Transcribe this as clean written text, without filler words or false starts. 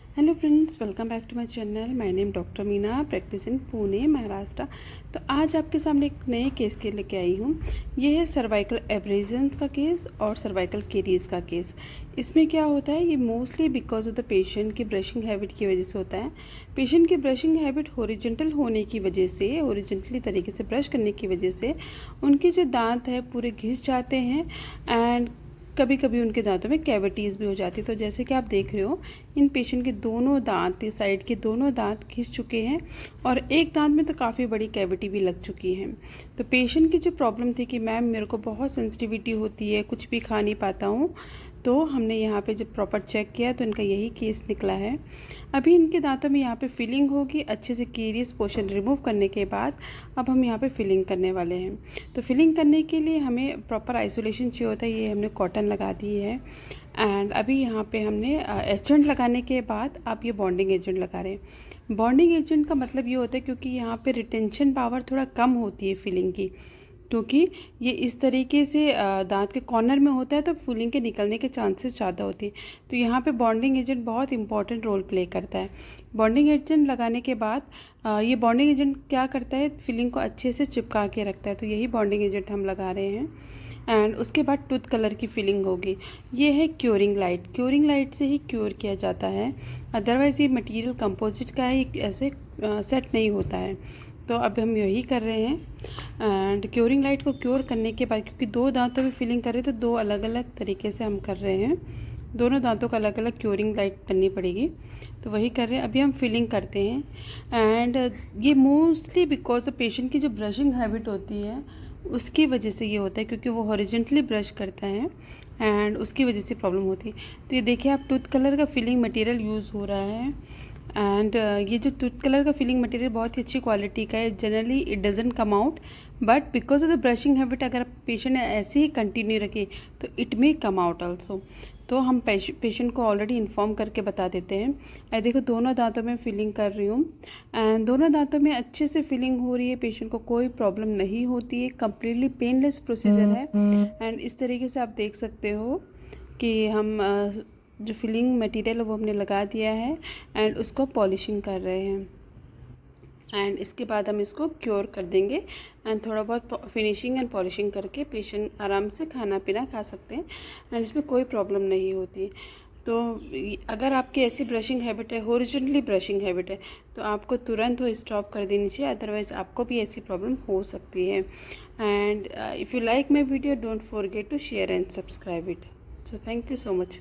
Hello friends, welcome back to my channel. My name doctor Meena, practice in Pune Maharashtra. तो आज आपके सामने एक नए केस के लेके आई हूँ। ये है सर्वाइकल एब्रेजन्स का केस और सर्वाइकल केरीज का केस। इसमें क्या होता है, ये mostly because of the patient की ब्रशिंग हैबिट की वजह से होता है। पेशेंट की ब्रशिंग हैबिट हॉरिजॉन्टल होने की वजह से, हॉरिजॉन्टली तरीके से ब्रश करने की वजह से उनके जो दांत है पूरे घिस जाते हैं एंड कभी कभी उनके दांतों में कैविटीज़ भी हो जाती है। तो जैसे कि आप देख रहे हो, इन पेशेंट के दोनों दांत, इस साइड के दोनों दांत घिस चुके हैं और एक दांत में तो काफ़ी बड़ी कैविटी भी लग चुकी है। तो पेशेंट की जो प्रॉब्लम थी कि मैम मेरे को बहुत सेंसिटिविटी होती है, कुछ भी खा नहीं पाता हूँ, तो हमने यहाँ पे जब प्रॉपर चेक किया तो इनका यही केस निकला है। अभी इनके दांतों में यहाँ पे फिलिंग होगी अच्छे से। कैरियस पोर्शन रिमूव करने के बाद अब हम यहाँ पे फिलिंग करने वाले हैं। तो फिलिंग करने के लिए हमें प्रॉपर आइसोलेशन चाहिए होता है। ये हमने कॉटन लगा दी है एंड अभी यहाँ पे हमने एजेंट लगाने के बाद आप ये बॉन्डिंग एजेंट लगा रहे हैं। बॉन्डिंग एजेंट का मतलब ये होता है क्योंकि यहाँ पे रिटेंशन पावर थोड़ा कम होती है फिलिंग की, क्योंकि ये इस तरीके से दांत के कॉर्नर में होता है तो फिलिंग के निकलने के चांसेस ज़्यादा होती है। तो यहाँ पे बॉन्डिंग एजेंट बहुत इंपॉर्टेंट रोल प्ले करता है। बॉन्डिंग एजेंट लगाने के बाद ये बॉन्डिंग एजेंट क्या करता है, फिलिंग को अच्छे से चिपका के रखता है। तो यही बॉन्डिंग एजेंट हम लगा रहे हैं एंड उसके बाद टूथ कलर की फिलिंग होगी। ये है क्योरिंग लाइट। क्योरिंग लाइट से ही क्योर किया जाता है, अदरवाइज़ ये मटेरियल कंपोजिट का है, ऐसे सेट नहीं होता है। तो अब हम यही कर रहे हैं एंड क्योरिंग लाइट को क्योर करने के बाद, क्योंकि दो दांतों में फिलिंग कर रहे हैं तो दो अलग अलग तरीके से हम कर रहे हैं, दोनों दांतों का अलग अलग क्योरिंग लाइट करनी पड़ेगी। तो वही कर रहे हैं। अभी हम फिलिंग करते हैं एंड ये मोस्टली बिकॉज ऑफ पेशेंट की जो ब्रशिंग हैबिट होती है उसकी वजह से ये होता है, क्योंकि वो हॉरिजॉन्टली ब्रश करता है एंड उसकी वजह से प्रॉब्लम होती है। तो ये देखिए, आप टूथ कलर का फिलिंग मटेरियल यूज़ हो रहा है एंड ये जो टूथ कलर का फिलिंग मटेरियल बहुत ही अच्छी क्वालिटी का है। Generally it doesn't come out, but because of the brushing habit अगर पेशेंट ने ऐसे ही कंटिन्यू रखे तो it may come out also. तो हम पेशेंट को ऑलरेडी इन्फॉर्म करके बता देते हैं। आई देखो, दोनों दांतों में फिलिंग कर रही हूँ एंड दोनों दांतों में अच्छे से फिलिंग हो रही है। पेशेंट को कोई प्रॉब्लम नहीं होती है, कम्प्लीटली पेनलेस प्रोसीजर है एंड इस तरीके से आप देख सकते हो कि हम जो फिलिंग मटेरियल है वो हमने लगा दिया है एंड उसको पॉलिशिंग कर रहे हैं एंड इसके बाद हम इसको क्योर कर देंगे एंड थोड़ा बहुत फिनिशिंग एंड पॉलिशिंग करके पेशेंट आराम से खाना पीना खा सकते हैं एंड इसमें कोई प्रॉब्लम नहीं होती। तो अगर आपकी ऐसी ब्रशिंग हैबिट है, हॉरिजॉन्टली ब्रशिंग हैबिट है, तो आपको तुरंत वो स्टॉप कर देनी चाहिए, अदरवाइज़ आपको भी ऐसी प्रॉब्लम हो सकती है। And if you like my video, don't forget to share and subscribe it. So thank you so much.